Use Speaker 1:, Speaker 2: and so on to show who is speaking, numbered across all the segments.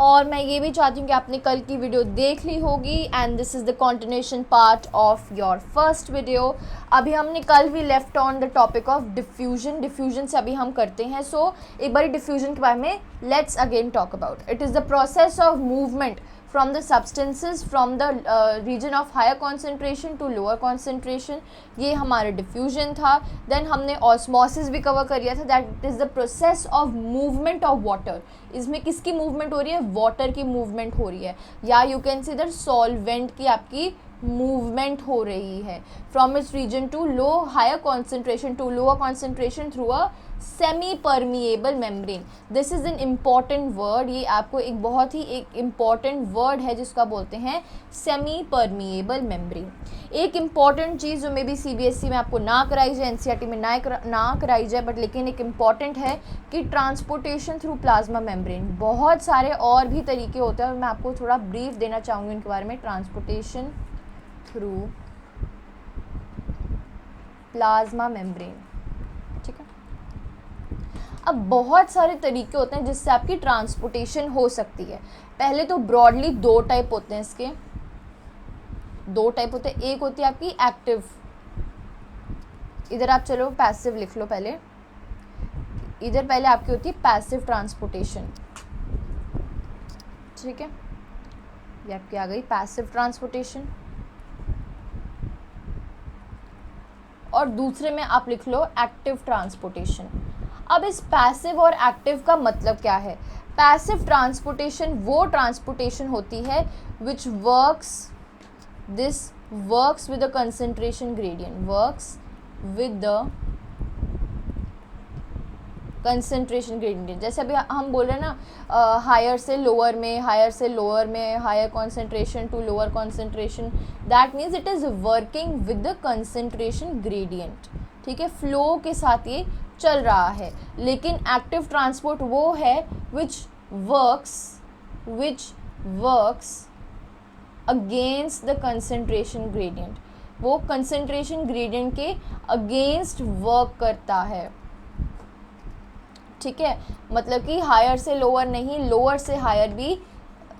Speaker 1: और मैं ये भी चाहती हूँ कि आपने कल की वीडियो देख ली होगी and this is the continuation part of your first video. अभी हमने कल भी left on the topic of diffusion से अभी हम करते हैं। सो एक बार डिफ्यूजन के बारे में let's again talk about. It is the process of movement from the substances from the region of higher concentration to lower concentration, ये हमारा डिफ्यूजन था। देन हमने ऑस्मोसिस भी कवर कर लिया था, that it is the process of movement of water. इसमें किसकी मूवमेंट हो रही है? वाटर की मूवमेंट हो रही है, या you can see that solvent की आपकी मूवमेंट हो रही है from its region to low higher concentration to lower concentration through a semi permeable membrane. This is an important word, ये आपको एक बहुत ही एक इम्पॉर्टेंट वर्ड है जिसका बोलते हैं सेमी परमिएबल मेम्ब्रेन। एक इम्पॉर्टेंट चीज़ जो मे बी CBSE में आपको ना कराई जाए, NCERT में ना कराई जाए, बट लेकिन एक इम्पॉर्टेंट है कि ट्रांसपोर्टेशन थ्रू प्लाज्मा मेम्ब्रेन। बहुत सारे और भी तरीके होते हैं और मैं आपको थोड़ा ब्रीफ देना चाहूँगी उनके बारे में। ट्रांसपोर्टेशन थ्रू प्लाज्मा मेम्ब्रेन, ठीक है। अब बहुत सारे तरीके होते हैं जिससे आपकी ट्रांसपोर्टेशन हो सकती है। पहले तो ब्रॉडली दो टाइप होते हैं इसके, दो टाइप होते हैं। एक होती है आपकी एक्टिव, इधर आप चलो पैसिव लिख लो पहले, इधर पहले आपकी होती है पैसिव ट्रांसपोर्टेशन, ठीक है। ये आपकी आ गई पैसिव ट्रांसपोर्टेशन, और दूसरे में आप लिख लो एक्टिव ट्रांसपोर्टेशन। अब इस पैसिव और एक्टिव का मतलब क्या है? पैसिव ट्रांसपोर्टेशन वो ट्रांसपोर्टेशन होती है which works with the concentration gradient, works with the concentration gradient. जैसे अभी हम बोल रहे हैं ना, हायर से लोअर में, हायर से लोअर में, higher concentration to lower concentration, that means it is working with the concentration gradient, ठीक है। फ्लो के साथ ये चल रहा है। लेकिन एक्टिव ट्रांसपोर्ट वो है which works against the concentration gradient, वो कंसंट्रेशन ग्रेडियंट के अगेंस्ट वर्क करता है, ठीक है। मतलब कि हायर से लोअर नहीं, लोअर से हायर भी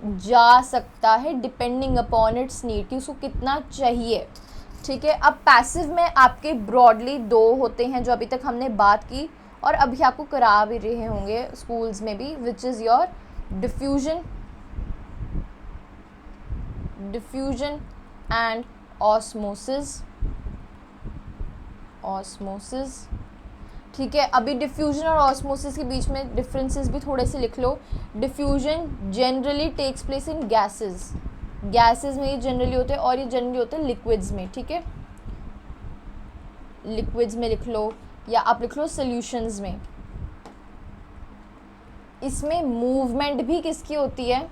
Speaker 1: जा सकता है डिपेंडिंग अपॉन इट्स नीड, कि उसको कितना चाहिए, ठीक है। अब पैसिव में आपके ब्रॉडली दो होते हैं जो अभी तक हमने बात की और अभी आपको करा भी रहे होंगे स्कूल्स में भी, which is your diffusion and osmosis, ठीक है। अभी डिफ्यूजन और ऑस्मोसिस के बीच में डिफरेंसेस भी थोड़े से लिख लो। Diffusion generally takes place in gases में ये जनरली होते हैं, और ये जनरली होते हैं लिक्विड्स में, ठीक है। लिक्विड्स में लिख लो, या आप लिख लो सॉल्यूशंस में। इसमें मूवमेंट भी किसकी होती है?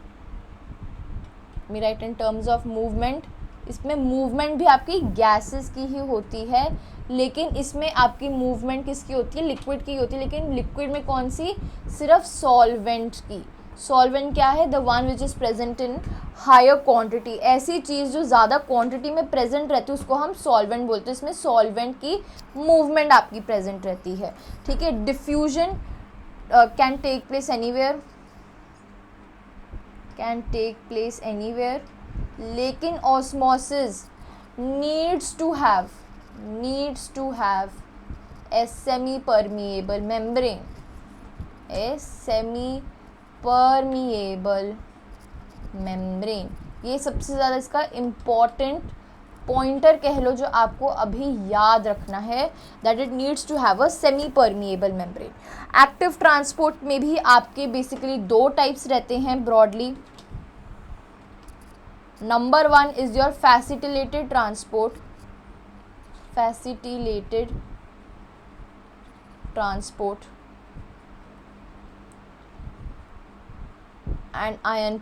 Speaker 1: Me right in terms of movement, इसमें मूवमेंट भी आपकी गैसेस की ही होती है, लेकिन इसमें आपकी मूवमेंट किसकी होती है? लिक्विड की होती है। लेकिन लिक्विड में कौन सी? सिर्फ सॉल्वेंट की। सॉल्वेंट क्या है? The one which is present in higher quantity. ऐसी चीज़ जो ज़्यादा क्वांटिटी में प्रेजेंट रहती है उसको हम सॉल्वेंट बोलते हैं। इसमें सॉल्वेंट की मूवमेंट आपकी प्रेजेंट रहती है, ठीक है। Diffusion can take place anywhere, लेकिन osmosis needs to have a semi-permeable membrane, ये सबसे ज़्यादा इसका इम्पॉर्टेंट पॉइंटर कह लो जो आपको अभी याद रखना है, that it needs to have a semi permeable membrane. Active transport में भी आपके बेसिकली दो टाइप्स रहते हैं broadly. Number 1 is your facilitated transport and ion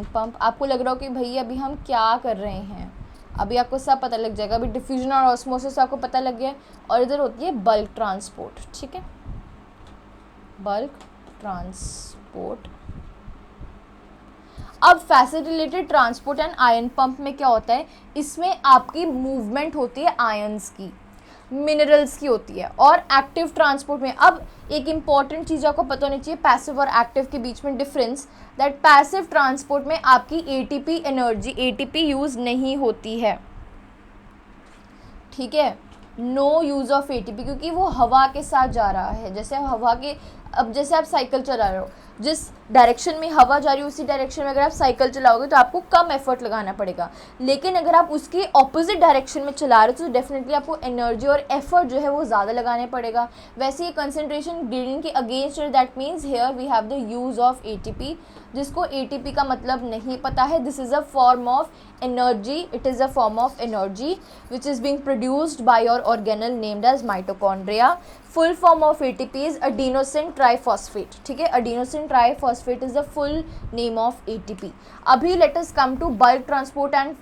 Speaker 1: pump. आपको लग रहा हो कि भैया अभी हम क्या कर रहे हैं, अभी आपको सब पता लग जाएगा। अभी डिफ्यूजन और ऑस्मोसिस आपको पता लग गया, और इधर होती है बल्क ट्रांसपोर्ट, ठीक है। Bulk transport. अब facilitated transport and ion pump में क्या होता है? इसमें आपकी मूवमेंट होती है आयंस की। मिनरल्स की होती है। और एक्टिव ट्रांसपोर्ट में, अब एक इम्पॉर्टेंट चीज़ आपको पता होनी चाहिए पैसिव और एक्टिव के बीच में डिफरेंस, दैट पैसिव ट्रांसपोर्ट में आपकी एटीपी एनर्जी, एटीपी यूज़ नहीं होती है, ठीक है, नो यूज़ ऑफ एटीपी, क्योंकि वो हवा के साथ जा रहा है। जैसे हवा के, अब जैसे आप साइकिल चला रहे हो, जिस डायरेक्शन में हवा जा रही है उसी डायरेक्शन में अगर आप साइकिल चलाओगे तो आपको कम एफर्ट लगाना पड़ेगा, लेकिन अगर आप उसके ऑपोजिट डायरेक्शन में चला रहे हो तो डेफिनेटली आपको एनर्जी और एफर्ट जो है वो ज़्यादा लगाने पड़ेगा। वैसे ही कंसंट्रेशन ग्रेडियंट के against, that means here we have the use of ATP, जिसको एटीपी का मतलब नहीं पता है। This is a form of energy, it is a form of energy which is being produced by your organelle named as mitochondria. Full form of ATP is adenosine triphosphate, ठीक है, adenosine triphosphate is the full name of ATP. अभी let us come to bulk transport and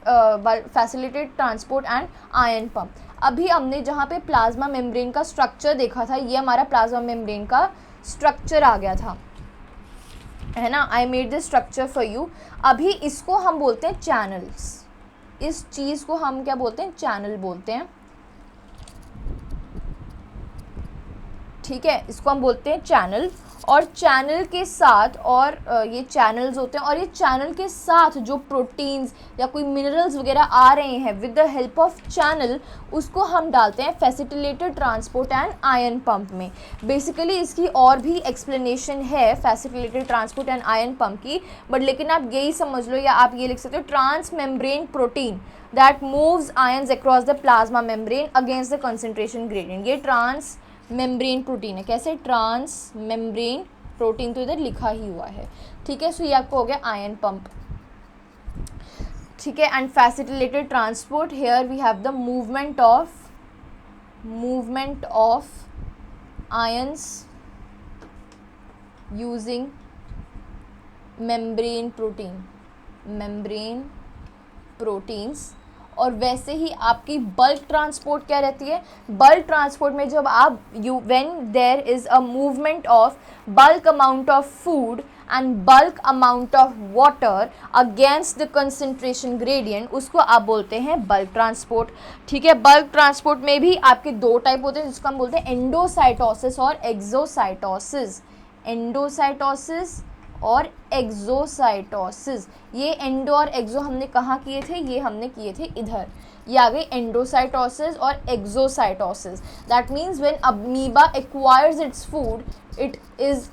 Speaker 1: facilitated transport and ion pump. अभी हमने जहाँ पे plasma membrane का structure देखा था, ये हमारा प्लाज्मा मेम्ब्रेन का स्ट्रक्चर आ गया था, है ना, I made this structure for you. अभी इसको हम बोलते हैं चैनल्स, इस चीज़ को हम क्या बोलते हैं, चैनल बोलते हैं, ठीक है, इसको हम बोलते हैं चैनल। और चैनल के साथ, और ये चैनल्स होते हैं, और ये चैनल के साथ जो प्रोटीन्स या कोई मिनरल्स वगैरह आ रहे हैं with the help of channel, उसको हम डालते हैं facilitated transport and ion pump में। बेसिकली इसकी और भी एक्सप्लेनेशन है facilitated transport and ion pump की, बट लेकिन आप यही समझ लो, या आप ये लिख सकते हो, trans membrane protein that moves ions across the plasma membrane against the concentration gradient. ये ट्रांस मेम्ब्रेन प्रोटीन है। कैसे, ट्रांस मेम्ब्रेन प्रोटीन तो इधर लिखा ही हुआ है, ठीक है। सो ये आपको हो गया आयन पंप, ठीक है। And facilitated transport, here we have the movement of ions using membrane proteins. और वैसे ही आपकी बल्क ट्रांसपोर्ट क्या रहती है, बल्क ट्रांसपोर्ट में जब आप when there is a movement of bulk amount of food and bulk amount of water against the concentration gradient, उसको आप बोलते हैं बल्क ट्रांसपोर्ट, ठीक है। बल्क ट्रांसपोर्ट में भी आपके दो टाइप होते हैं, जिसको हम बोलते हैं एंडोसाइटोसिस और एक्सोसाइटोसिस, एंडोसाइटोसिस और एक्सोसाइटोसिस। ये एंडो और एक्सो हमने कहाँ किए थे, ये हमने किए थे इधर, ये आ गई एंडोसाइटोसिस और exocytosis. That means when amoeba acquires its food, it is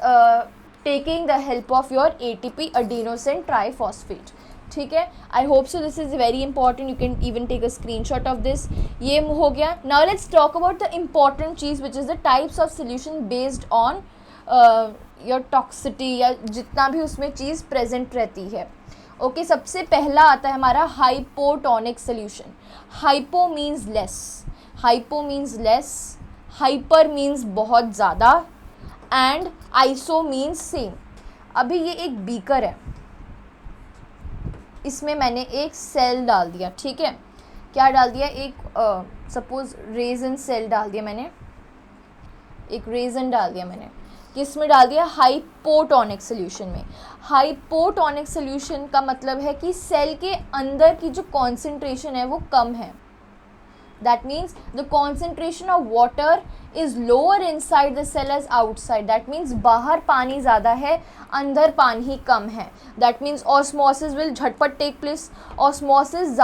Speaker 1: taking the help of your ATP adenosine triphosphate, ठीक है। I hope so this is very important, you can even take a screenshot of this. ये हो गया। Now let's talk about the important चीज़ which is the types of solution based on your tonicity, या जितना भी उसमें चीज़ present रहती है। ओके, सबसे पहला आता है हमारा hypotonic solution. Hypo means less, hyper means बहुत ज़्यादा, एंड आइसो मीन्स सेम। अभी ये एक बीकर है, इसमें मैंने एक सेल डाल दिया, ठीक है, क्या डाल दिया, एक सपोज रेजन सेल डाल दिया मैंने, एक रेजन डाल दिया मैंने, किसमें डाल दिया, हाइपोटोनिक सोल्यूशन में। हाइपोटोनिक सोल्यूशन का मतलब है कि सेल के अंदर की जो कॉन्सेंट्रेशन है वो कम है। That means the concentration of water is lower inside the cell as outside. That means बाहर पानी ज़्यादा है, अंदर पानी ही कम है। दैट मीन्स ऑस्मोसिस विल झटपट take place, osmosis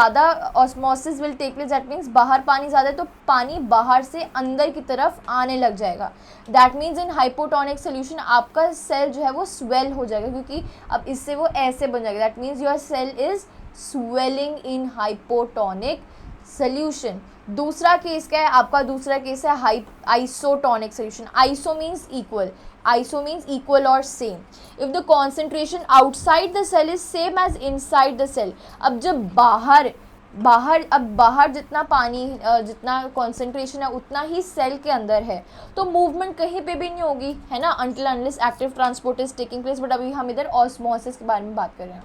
Speaker 1: will take place. That means बाहर पानी ज़्यादा है तो पानी बाहर से अंदर की तरफ आने लग जाएगा। That means in hypotonic solution आपका सेल जो है वो स्वेल हो जाएगा, क्योंकि अब इससे वो ऐसे बन जाएगा। That means your cell is swelling in hypotonic solution. दूसरा केस क्या है आपका, दूसरा केस है isotonic solution. Iso means equal और same. If the concentration outside the cell is same as inside the cell. अब जब बाहर जितना पानी, जितना कॉन्सेंट्रेशन है उतना ही सेल के अंदर है, तो मूवमेंट कहीं पे भी नहीं होगी, है ना, until unless active transport is taking place. But अभी हम इधर ऑस्मोसिस के बारे में बात कर रहे हैं।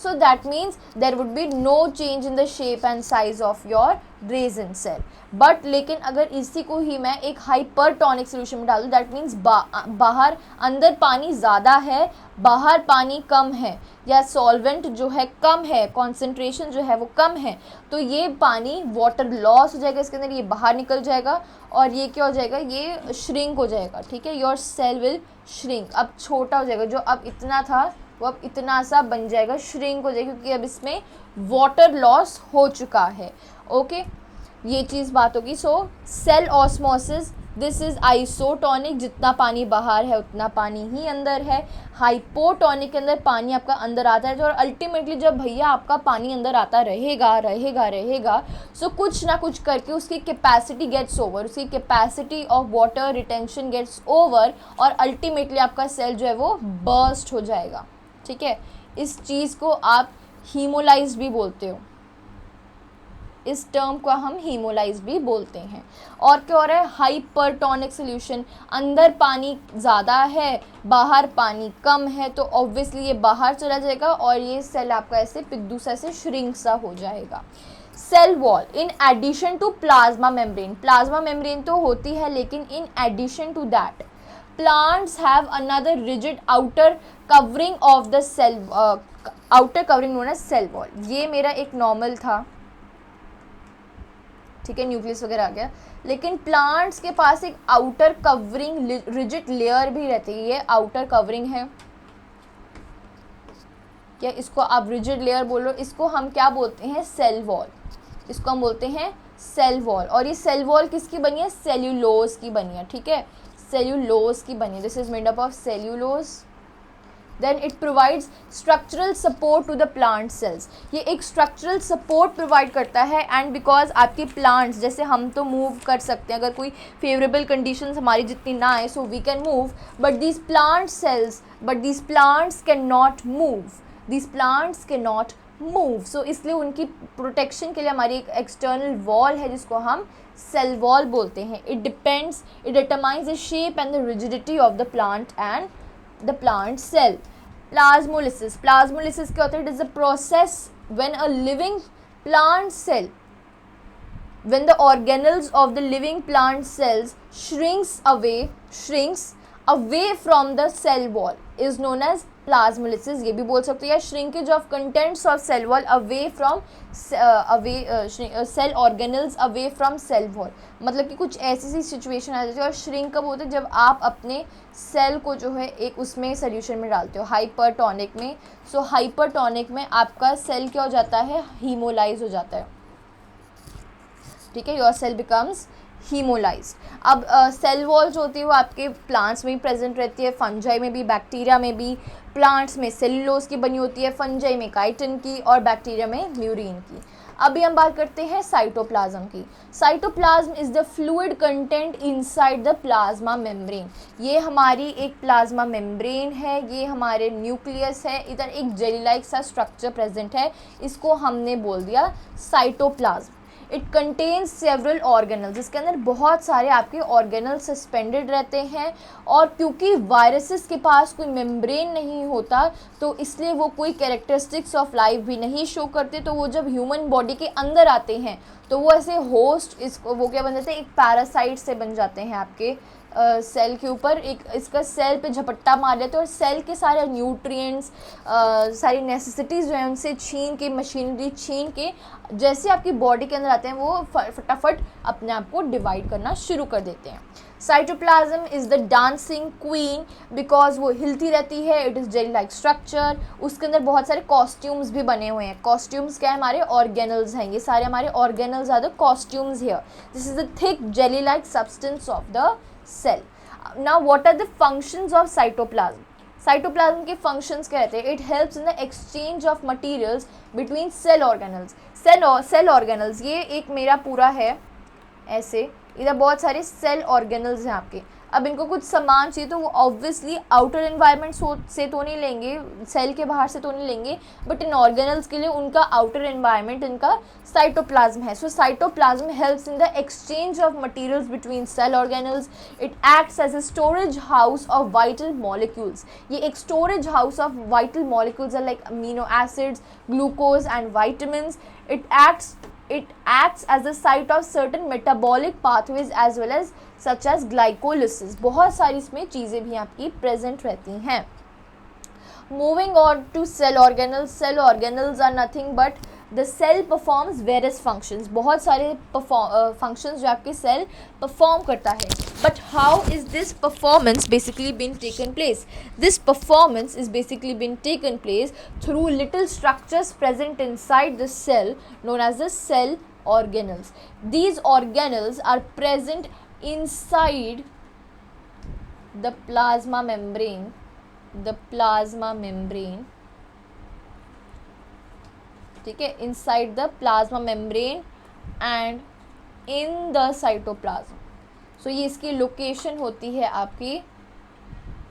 Speaker 1: So that means there would be no change in the shape and size of your resin cell. But लेकिन अगर इसी को ही मैं एक हाइपरटोनिक सोल्यूशन में डाल दूँ, दैट मीन्स बाहर अंदर पानी ज़्यादा है, बाहर पानी कम है, या सॉल्वेंट जो है कम है, कॉन्सेंट्रेशन जो है वो कम है, तो ये पानी वाटर लॉस हो जाएगा इसके अंदर, ये बाहर निकल जाएगा और ये क्या हो जाएगा, ये श्रिंक हो जाएगा, ठीक है, योर सेल विल श्रिंक, अब छोटा हो जाएगा, जो अब इतना था वो अब इतना सा बन जाएगा, श्रिंक हो जाएगा, क्योंकि अब इसमें वाटर लॉस हो चुका है। ओके, ये चीज़ बात होगी। So cell osmosis, this is isotonic, जितना पानी बाहर है उतना पानी ही अंदर है। हाइपोटोनिक के अंदर पानी आपका अंदर आता है, और अल्टीमेटली जब भैया आपका पानी अंदर आता रहेगा रहेगा रहेगा, सो कुछ ना कुछ करके उसकी कैपेसिटी गेट्स ओवर, उसकी capacity of water retention gets over, और अल्टीमेटली आपका सेल जो है वो बर्स्ट हो जाएगा, ठीक है। इस चीज़ को आप हीमोलाइज भी बोलते हो, इस टर्म को हम हीमोलाइज भी बोलते हैं। और क्या हो रहा है, हाइपरटोनिक सोल्यूशन, अंदर पानी ज़्यादा है बाहर पानी कम है, तो ऑब्वियसली ये बाहर चला जाएगा और ये सेल आपका ऐसे पिद्दू सा ऐसे श्रिंक सा हो जाएगा। Cell wall, in addition to plasma membrane, plasma membrane तो होती है, लेकिन in addition to that plants have another rigid outer covering of the cell, outer covering known as cell wall। ये मेरा एक नॉर्मल था, ठीक है, न्यूक्लियस वगैरह आ गया, लेकिन प्लांट्स के पास एक आउटर कवरिंग रिजिड लेयर भी रहती है। ये आउटर कवरिंग है, क्या इसको आप रिजिड लेयर बोलो, इसको हम क्या बोलते हैं, सेल वॉल, इसको हम बोलते हैं सेल वॉल। और ये सेल वॉल किसकी बनी है, सेल्यूलोज की बनी है, ठीक है, सेल्यूलोज की बनी है, this is made up of cellulose. Then it provides structural support to the plant cells, ये एक स्ट्रक्चरल सपोर्ट प्रोवाइड करता है। एंड बिकॉज आपके प्लांट्स, जैसे हम तो मूव कर सकते हैं अगर कोई फेवरेबल कंडीशंस हमारी जितनी ना आए, so we can move, but these plant cells, but these plants can not move, these plants can not move, so इसलिए उनकी प्रोटेक्शन के लिए हमारी एक एक्सटर्नल वॉल है जिसको हम सेल वॉल बोलते हैं। It depends, it determines the shape and the rigidity of the plant and the plant cell. Plasmolysis, plasmolysis क्या होता है, it is a process when a living plant cell, when the organelles of the living plant cells shrinks away from the cell wall is known as plasmolysis। ये भी बोल सकते हैं, या shrinkage of contents of cell wall away from cell organelles away from cell wall, मतलब कि कुछ ऐसी सी सिचुएशन आ जाती है। और श्रिंक कब होता है, जब आप अपने सेल को जो है एक उसमें सोल्यूशन में डालते हो, हाइपरटोनिक में। सो हाइपरटोनिक में आपका सेल क्या हो जाता है, हीमोलाइज हो जाता है, ठीक है, योर सेल बिकम्स हीमोलाइज। अब सेल वॉल जो होती है वो आपके प्लांट्स में भी प्रेजेंट रहती है, फंजाई में भी, बैक्टीरिया में भी। प्लांट्स में सेल्यूलोज की बनी होती है, फंजाई में काइटिन की, और बैक्टीरिया में म्यूरिन की। अभी हम बात करते हैं साइटोप्लाज्म की। Cytoplasm is the fluid content inside the plasma membrane. ये हमारी एक प्लाज्मा मेम्ब्रेन है, ये हमारे न्यूक्लियस है, इधर एक जेली लाइक सा स्ट्रक्चर प्रेजेंट है, इसको हमने बोल दिया cytoplasm. It contains several organelles, इसके अंदर बहुत सारे आपके ऑर्गेनल सस्पेंडेड रहते हैं। और क्योंकि वायरसेस के पास कोई मेम्ब्रेन नहीं होता, तो इसलिए वो कोई कैरेक्टरिस्टिक्स ऑफ लाइफ भी नहीं शो करते। तो वो जब ह्यूमन बॉडी के अंदर आते हैं तो वो ऐसे होस्ट, इसको वो क्या बन जाते हैं, एक पैरासाइट से बन जाते हैं आपके सेल के ऊपर, एक इसका सेल पे झपट्टा मार लेते हैं और सेल के सारे न्यूट्रिएंट्स, सारी नेसेसिटीज़ जो है उनसे छीन के, मशीनरी छीन के जैसे आपकी बॉडी के अंदर आते हैं वो फटाफट अपने आप को डिवाइड करना शुरू कर देते हैं। Cytoplasm is the dancing queen because वो हिलती रहती है, it is jelly like structure. उसके अंदर बहुत सारे कॉस्ट्यूम्स भी बने हुए हैं। कॉस्ट्यूम्स क्या है, हमारे ऑर्गेनल्स हैं, ये सारे हमारे organelles are the costumes here. This is the thick jelly like substance of the cell। Now what are the functions of cytoplasm? Cytoplasm के फंक्शंस क्या रहते हैं, it helps in the exchange of materials between cell organelles. Cell organelles, ये एक मेरा पूरा है ऐसे, इधर बहुत सारे सेल ऑर्गेनल्स हैं आपके। अब इनको कुछ सामान चाहिए तो वो ऑब्वियसली आउटर एनवायरनमेंट से तो नहीं लेंगे, सेल के बाहर से तो नहीं लेंगे, बट इन ऑर्गेनल्स के लिए उनका आउटर एनवायरनमेंट इनका साइटोप्लाज्म है. So cytoplasm helps in the exchange of materials between cell organelles. It acts as a storage house of vital molecules. ये एक storage house of vital molecules are like amino acids, glucose and vitamins. It acts as a site of certain metabolic pathways as well as such as glycolysis. बहुत सारी इसमें चीज़ें भी आपकी present रहती हैं. Moving on to cell organelles. Cell organelles are nothing but the cell performs various functions. बहुत सारे functions जो आपके cell perform करता है. But how is this performance basically been taken place? This performance is basically been taken place through little structures present inside the cell known as the cell organelles. These organelles are present inside the plasma membrane. The plasma membrane. ठीक है, inside the plasma membrane and in the cytoplasm. सो ये इसकी location होती है आपकी.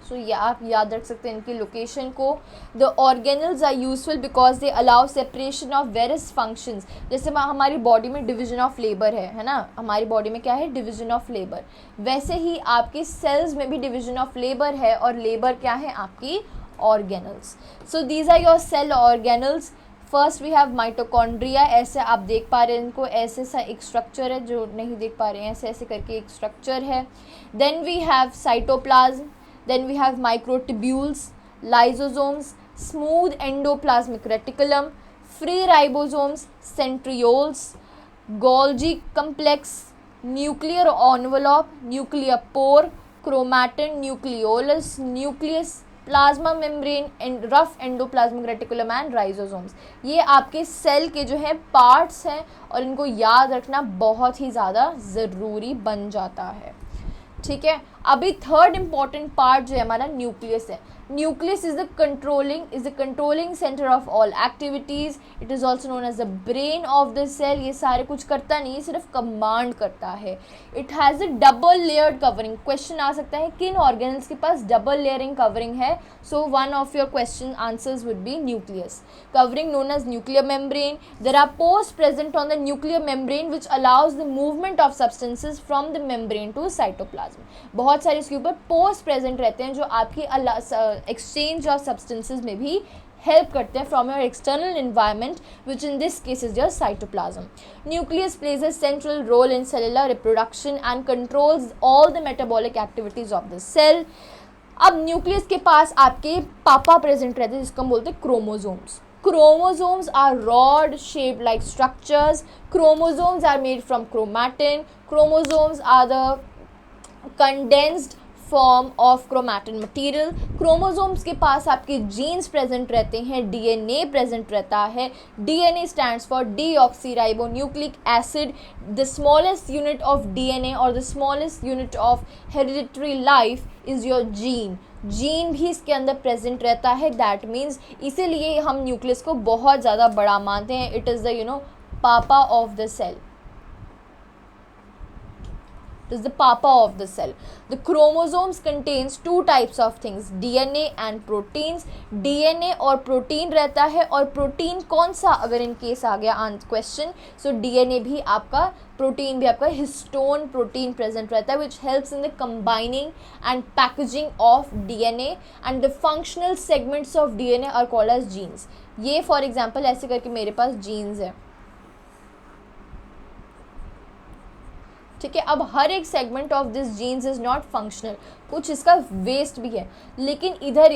Speaker 1: सो ये आप याद रख सकते हैं इनकी लोकेशन को. The organelles are useful because they allow separation of various functions. जैसे हमारी बॉडी में डिवीजन ऑफ लेबर है ना, हमारी बॉडी में क्या है, डिवीजन ऑफ लेबर. वैसे ही आपकी सेल्स में भी डिवीजन ऑफ लेबर है, और लेबर क्या है, आपकी organelles. So these are your cell organelles. First we have mitochondria. ऐसे आप देख पा रहे हैं इनको, ऐसे सा एक स्ट्रक्चर है, जो नहीं देख पा रहे हैं ऐसे ऐसे करके एक स्ट्रक्चर है. Then we have cytoplasm. Then we have microtubules, lysosomes, smooth endoplasmic reticulum, free ribosomes, centrioles, Golgi complex, nuclear envelope, nuclear pore, chromatin, nucleolus, nucleus, plasma membrane, rough endoplasmic reticulum and ribosomes. ये आपके cell के जो है parts हैं, और इनको याद रखना बहुत ही ज़्यादा ज़रूरी बन जाता है. ठीक है, अभी थर्ड इम्पॉर्टेंट पार्ट जो है हमारा न्यूक्लियस है. Nucleus is the controlling centre of all activities. It is also known as the brain of the cell. ये सारे कुछ करता नहीं, ये सिर्फ कमांड करता है. It has a double layered covering. Question आ सकता है किन ऑर्गेनल्स के पास डबल लेयरिंग कवरिंग है. So one of your question answers would be nucleus. Covering known as nuclear membrane. There are pores present on the nuclear membrane which allows the movement of substances from the membrane to cytoplasm. बहुत सारे इसके ऊपर pores present रहते हैं जो आपकी exchange of substances में भी help करते हैं from your external environment, which in this case is your cytoplasm. Nucleus plays a central role in cellular reproduction and controls all the metabolic activities of the cell. अब nucleus के पास आपके पापा present रहते हैं जिसको हम बोलते हैं chromosomes. Chromosomes are rod shaped like structures. Chromosomes are made from chromatin. Chromosomes are the condensed form of chromatin material. Chromosomes के पास आपके जीन्स प्रेजेंट रहते हैं, डीएनए प्रेजेंट रहता है. DNA stands for deoxyribonucleic acid. The smallest unit of DNA और the smallest unit of hereditary life is your gene. Gene भी इसके अंदर प्रेजेंट रहता है. दैट मीन्स इसीलिए हम न्यूक्लियस को बहुत ज़्यादा बड़ा मानते हैं. It is the papa of the cell. is the papa of the cell. The chromosomes contains two types of things, DNA and proteins. DNA और प्रोटीन रहता है, और प्रोटीन कौन सा अगर इन केस आ गया क्वेश्चन, सो DNA भी आपका, प्रोटीन भी आपका हिस्टोन प्रोटीन प्रेजेंट रहता है which helps in the combining and packaging of DNA and the functional segments of DNA are called as genes. ये फॉर एग्जाम्पल ऐसे करके मेरे पास जीन्स है. ठीक है, अब हर एक segment of this genes is not functional. कुछ इसका वेस्ट भी है, लेकिन इधर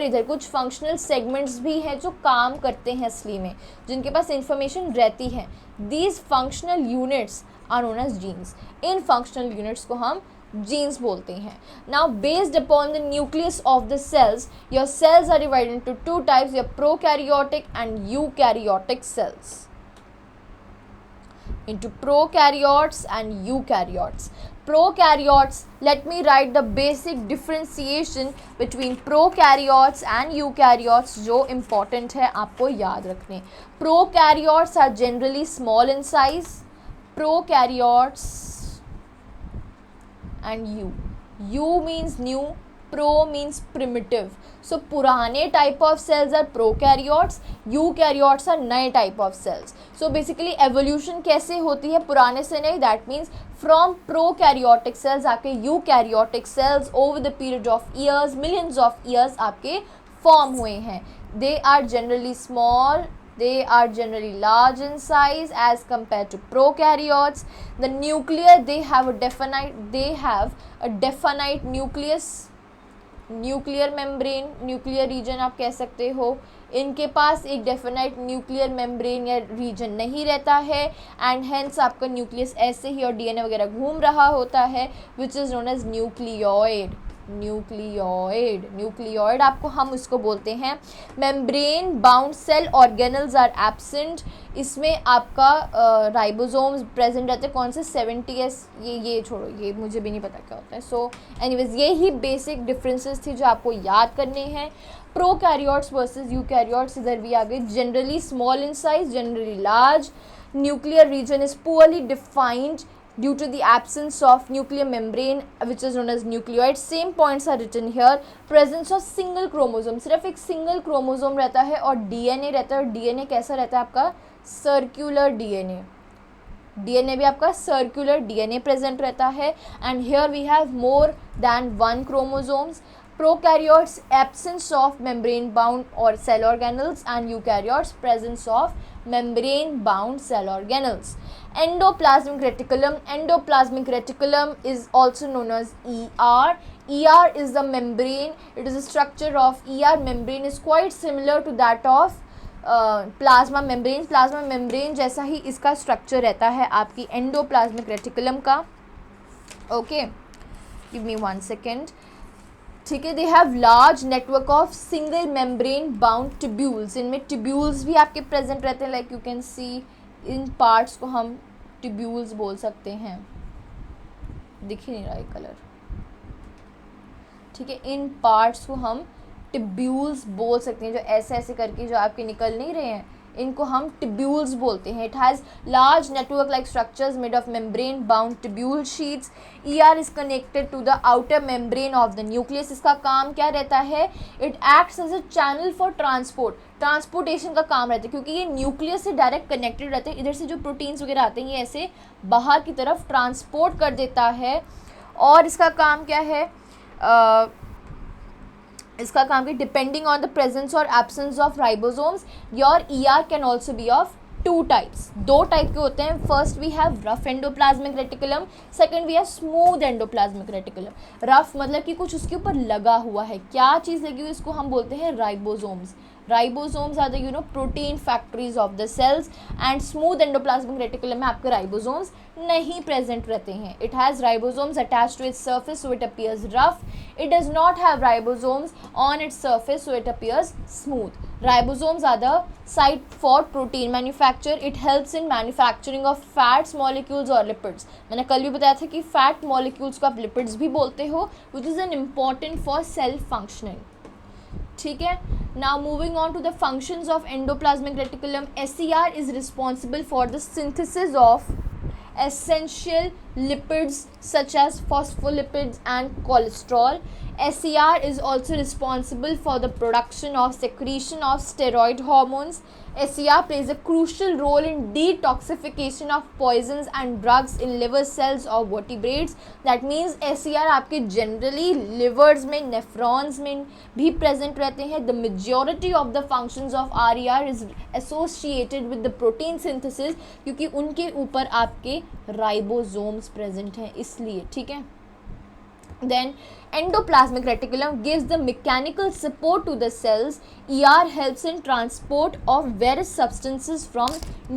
Speaker 1: इधर कुछ फंक्शनल सेगमेंट्स भी हैं जो काम करते हैं असली में, जिनके पास इंफॉर्मेशन रहती है. These functional units are known as genes. इन फंक्शनल यूनिट्स को हम जीन्स बोलते हैं. Now based upon the nucleus of the cells, your cells are divided into two types, your prokaryotic and eukaryotic cells. Into prokaryotes and eukaryotes. Prokaryotes, let me write the basic differentiation between prokaryotes and eukaryotes जो important है आपको याद रखने. Prokaryotes are generally small in size. Prokaryotes and eu means new, pro means primitive. So पुराने type of cells are prokaryotes, eukaryotes are नए type of cells. So basically evolution कैसे होती है, पुराने से नहीं, that means from prokaryotic cells आपके eukaryotic cells over the period of years, millions of years आपके फॉर्म हुए हैं. They are generally small, they are generally large in size as compared to prokaryotes. The nucleus, they have a definite nucleus, nuclear membrane, nuclear region आप कह सकते हो. इनके पास एक definite nuclear membrane या रीजन नहीं रहता है, एंड हेंस आपका न्यूक्लियस ऐसे ही और डीएनए वगैरह घूम रहा होता है, which is known as nucleoid. Nucleoid आपको हम इसको बोलते हैं. Membrane bound cell organelles are absent. इसमें आपका राइबोसोम्स प्रेजेंट रहते हैं. कौन से 70s, ये छोड़ो, ये मुझे भी नहीं पता क्या होता है. सो एनीवेज ये ही बेसिक डिफरेंसेस थी जो आपको याद करने हैं. प्रोकैरियोट्स वर्सेस यूकैरियोट्स, इधर भी आ गए. Generally small in size, generally large. Nuclear region is poorly defined due to the absence of nuclear membrane which is known as nucleoid. Same points are written here. Presence of single chromosome, सिर्फ एक single chromosome रहता है और DNA रहता है. और DNA कैसा रहता है आपका, सर्कुलर DNA. DNA भी आपका सर्कुलर DNA प्रेजेंट रहता है. And here we have more than one chromosomes. Prokaryotes, absence of membrane bound or cell organelles, and eukaryotes, presence of membrane bound cell organelles. Endoplasmic reticulum. Endoplasmic reticulum is also known as ER. ER is the membrane. It is a structure of ER membrane is quite similar to that of plasma membrane. Plasma membrane जैसा ही इसका structure रहता है आपकी endoplasmic reticulum का. Okay, give me 1 second. ठीक है. They have large network of single membrane bound tubules. इनमें tubules भी आपके प्रेजेंट रहते हैं. Like you can C in parts को हम ट्यूब्यूल्स बोल सकते हैं. दिख ही नहीं रहा है कलर. ठीक है. इन पार्ट्स को हम ट्यूब्यूल्स बोल सकते हैं. जो ऐसे ऐसे करके जो आपके निकल नहीं रहे हैं, इनको हम ट्यूब्यूल्स बोलते हैं. It has large network like structures made of membrane bound tubule sheets. ER is connected to the outer membrane of the nucleus. इसका काम क्या रहता है, it acts as a channel for transport. Transportation का काम रहता है क्योंकि ये न्यूक्लियस से डायरेक्ट कनेक्टेड रहते हैं. इधर से जो प्रोटीन्स वगैरह आते हैं ये ऐसे बाहर की तरफ ट्रांसपोर्ट कर देता है. और इसका काम क्या है, इसका काम की डिपेंडिंग ऑन द प्रेजेंस और absence of ribosomes. Your ER can also be of 2 types. 2 type के होते हैं. First we have rough endoplasmic reticulum, second we have smooth endoplasmic reticulum. Rough मतलब कि कुछ उसके ऊपर लगा हुआ है. क्या चीज़ लगी हुई, इसको हम बोलते हैं ribosomes. Ribosomes are the protein factories of the cells. And smooth endoplasmic reticulum में आपके राइबोसोम्स नहीं प्रेजेंट रहते हैं. It has ribosomes attached to its surface so it appears rough. It does not have ribosomes on its surface so it appears smooth. Ribosomes are the site for protein manufacture. It helps in manufacturing of fats molecules or lipids. मैंने कल भी बताया था कि fat molecules को आप lipids भी बोलते हो, which is an important for cell functioning. ठीक है. Now moving on to the functions of endoplasmic reticulum. SER is responsible for the synthesis of essential lipids such as phospholipids and cholesterol. SER is also responsible for the production of secretion of steroid hormones. SER plays a crucial role in detoxification of poisons and drugs in liver cells or vertebrates. That means SER आपके generally livers में, nephrons में भी present रहते हैं. The majority of the functions of RER is associated with the protein synthesis क्योंकि उनके ऊपर आपके ribosomes present हैं इसलिए. ठीक है. Then endoplasmic reticulum gives the mechanical support to the cells. ER helps in transport of various substances from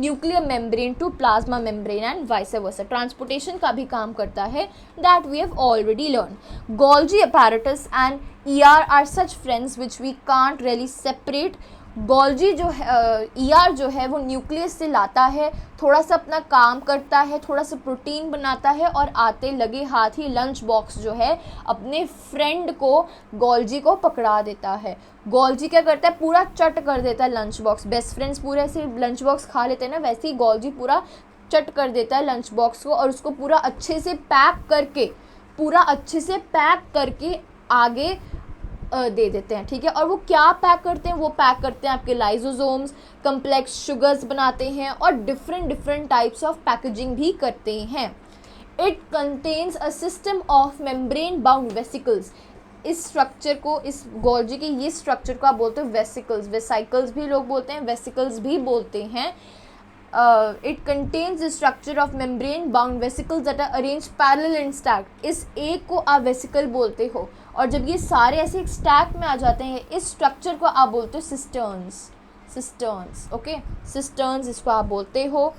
Speaker 1: nuclear membrane to plasma membrane and vice versa. Transportation का भी काम करता है. That we have already learned. Golgi apparatus and ER are such friends which we can't really separate. Golgi जो है, ER जो है वो न्यूक्लियस से लाता है, थोड़ा सा अपना काम करता है, थोड़ा सा प्रोटीन बनाता है और आते लगे हाथ ही लंच बॉक्स जो है अपने फ्रेंड को, गोल्जी को पकड़ा देता है. गोल्जी क्या करता है, पूरा चट कर देता है लंच बॉक्स. बेस्ट फ्रेंड्स पूरे ऐसे लंच बॉक्स खा लेते हैं ना, वैसे ही गोल्जी पूरा चट कर देता है लंच बॉक्स को और उसको पूरा अच्छे से पैक करके पूरा अच्छे से पैक करके आगे दे देते हैं, ठीक है। और वो क्या पैक करते हैं, वो पैक करते हैं आपके लाइजोसोम्स, कम्प्लेक्स शुगर्स बनाते हैं और डिफरेंट टाइप्स ऑफ पैकेजिंग भी करते हैं। It contains a system of membrane bound vesicles. इस स्ट्रक्चर को, इस गोल्जी के ये स्ट्रक्चर को आप बोलते हो वेसिकल्स, वेसाइकल्स भी लोग बोलते हैं, वेसिकल्स भी बोलते हैं। It contains the structure of membrane bound vesicles that are arrange parallel and stacked. इस एक को आप वेसिकल बोलते हो, और जब ये सारे ऐसे एक स्टैक में आ जाते हैं, इस स्ट्रक्चर को आप बोलते हो सिस्टर्न्स, ओके, सिस्टर्न्स इसको आप बोलते हो।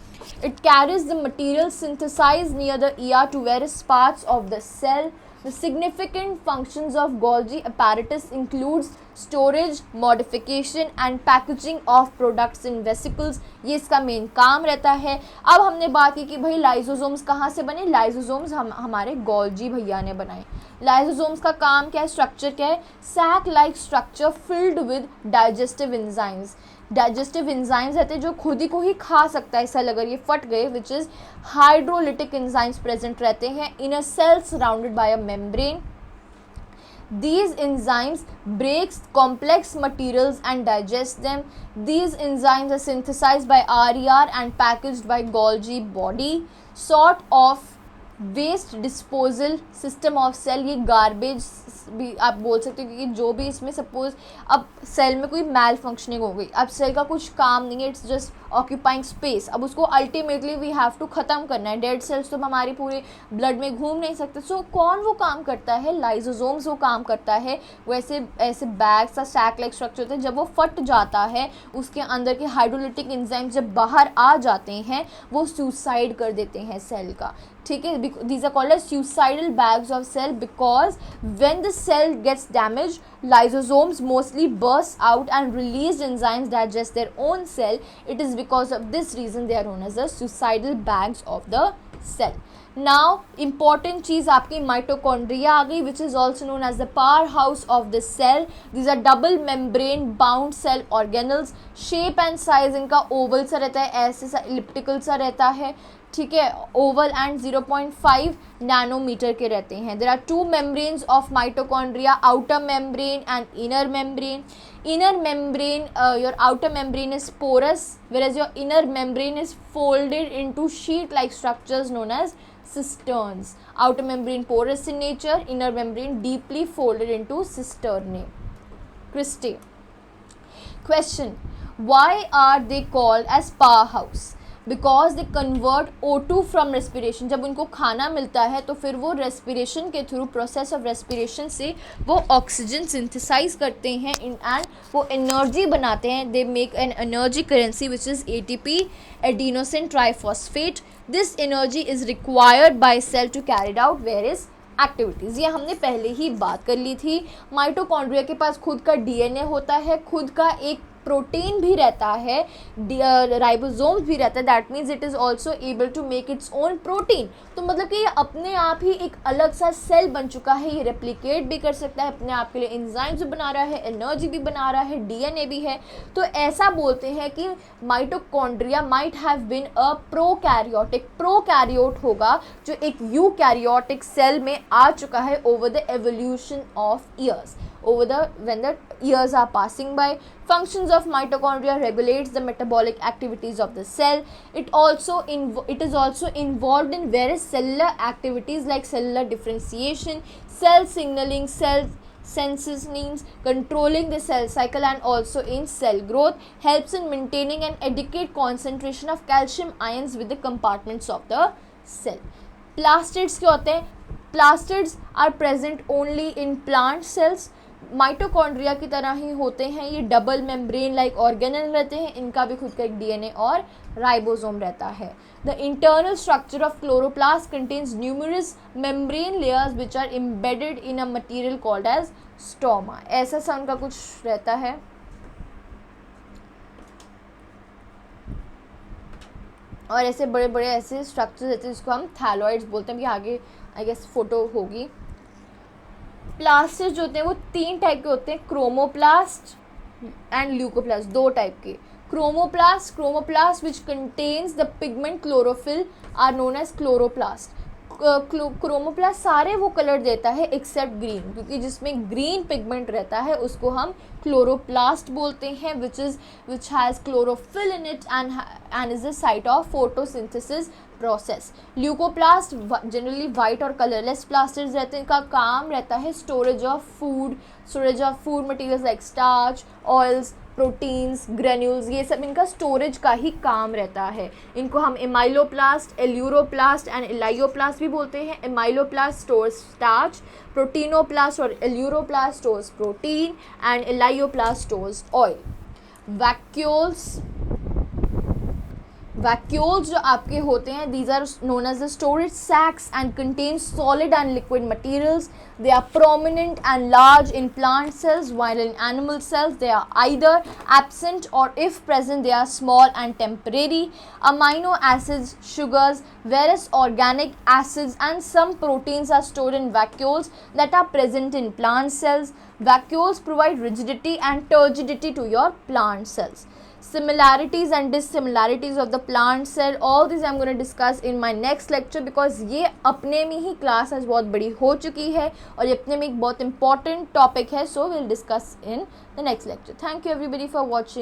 Speaker 1: It carries the material synthesize near the ER to various parts of the cell. The significant functions of Golgi apparatus includes storage, modification and packaging of products in vesicles। ये इसका मेन काम रहता है। अब हमने बात की कि भाई लाइसोसोम्स कहाँ से बने। लाइसोसोम्स हमारे गोल्जी भैया ने बनाए। लाइसोसोम्स का काम क्या है, स्ट्रक्चर क्या है, sac like structure filled with digestive enzymes. Digestive enzymes रहते हैं जो खुद ही को ही खा सकता है सेल अगर ये फट गए, which is hydrolytic enzymes present रहते हैं in a cell surrounded by a membrane. These enzymes breaks complex materials and digest them. These enzymes are synthesized by RER and packaged by Golgi body. Sort of waste disposal system of cell, ये garbage भी आप बोल सकते हो, क्योंकि जो भी इसमें सपोज अब सेल में कोई मैल फंक्शनिंग हो गई, अब सेल का कुछ काम नहीं है, इट्स जस्ट ऑक्यूपाइंग स्पेस, अब उसको अल्टीमेटली वी हैव टू ख़त्म करना है। डेड सेल्स तो हमारी पूरे ब्लड में घूम नहीं सकते, सो कौन वो काम करता है, लाइसोसोम्स वो काम करता है। वो ऐसे बैग्स या सैक लाइक स्ट्रक्चर होते हैं, जब वो फट जाता है उसके अंदर के हाइड्रोलिटिक एंजाइम्स जब बाहर आ जाते हैं वो सुसाइड कर देते हैं सेल का, ठीक है। These are called as suicidal bags of cell because when the cell gets damaged, lysosomes mostly burst out and release enzymes digest their own cell. It is because of this reason they are known as the suicidal bags of the cell. Now important चीज़ आपकी mitochondria आ गई, which is also known as the powerhouse of the cell. These are double membrane bound cell organelles. Shape and size इनका oval सा रहता है, ऐसे सा elliptical सा रहता है, ठीक है। ओवल एंड 0.5 नैनोमीटर के रहते हैं। There are two membranes of mitochondria, outer membrane and inner membrane. Inner membrane, your outer membrane is porous whereas your inner membrane is folded into sheet like structures known as cisterns. Outer membrane porous in nature, inner membrane deeply folded into cisternae, cristae. Question: why are they called as powerhouse? Because they convert O2 from respiration. जब उनको खाना मिलता है तो फिर वो respiration के through, process of respiration से वो ऑक्सीजन सिंथेसाइज करते हैं एंड वो एनर्जी बनाते हैं। They make an energy currency which is ATP, adenosine triphosphate. This energy is required by cell to carried out various activities. ये हमने पहले ही बात कर ली थी। माइटोकॉन्ड्रिया के पास खुद का DNA होता है, खुद का एक प्रोटीन भी रहता है, राइबोसोम्स भी रहता है, that means it is also able to make its own protein. तो मतलब कि ये अपने आप ही एक अलग सा सेल बन चुका है, ये रेप्लिकेट भी कर सकता है, अपने आप के लिए एंजाइम्स भी बना रहा है, एनर्जी भी बना रहा है, DNA भी है। तो ऐसा बोलते हैं कि mitochondria might have been a prokaryotic, prokaryote होगा जो एक यूकैरियोटिक सेल में आ चुका है over the evolution of years, when the years are passing by. Functions of mitochondria regulates the metabolic activities of the cell. It is also involved in various cellular activities like cellular differentiation, cell signaling, cell synthesis, controlling the cell cycle, and also in cell growth. Helps in maintaining an adequate concentration of calcium ions with the compartments of the cell. Plastids क्या होते हैं? Plastids are present only in plant cells. Mitochondria की तरह ही होते हैं, ये double membrane like organelle रहते हैं, इनका भी खुद का एक DNA और राइबोसोम रहता है। The internal structure of chloroplast contains numerous membrane layers which are embedded in a material called as stoma. ऐसा सा उनका कुछ रहता है। और ऐसे बड़े बड़े ऐसे स्ट्रक्चर्स रहते हैं जिसको हम थैलॉइड्स बोलते हैं। अभी आगे आई गेस फोटो होगी। प्लास्टिड जो होते हैं वो 3 टाइप के होते हैं, क्रोमोप्लास्ट एंड ल्यूकोप्लास्ट, 2 टाइप के। Chromoplast which contains the pigment chlorophyll are known as chloroplast. Chromoplast सारे वो कलर देता है एक्सेप्ट ग्रीन, क्योंकि जिसमें ग्रीन पिगमेंट रहता है उसको हम क्लोरोप्लास्ट बोलते हैं, which has chlorophyll in it and is the site of photosynthesis process. Leucoplast generally white और कलरलेस प्लास्टिड्स रहते हैं, इनका काम रहता है storage of food materials like starch, oils, proteins, granules, ये सब इनका स्टोरेज का ही काम रहता है। इनको हम एमाइलोप्लास्ट, एल्यूरोप्लास्ट एंड एलाइयोप्लास्ट भी बोलते हैं। एमाइलोप्लास्ट स्टोर्स स्टार्च, प्रोटीनोप्लास्ट और aleuroplast stores protein and elaioplast stores oil. Vacuoles जो आपके होते हैं, these are known as the storage sacs and contain solid and liquid materials. They are prominent and large in plant cells, while in animal cells they are either absent or if present they are small and temporary. Amino acids, sugars, various organic acids and some proteins are stored in vacuoles that are present in plant cells. Vacuoles provide rigidity and turgidity to your plant cells. Similarities and dissimilarities of the plant cell, all these I'm going to discuss in my next lecture, because ये अपने में ही class आज बहुत बड़ी हो चुकी है और ये अपने में एक बहुत इंपॉर्टेंट टॉपिक है. So we'll discuss in the next lecture. Thank you everybody for watching.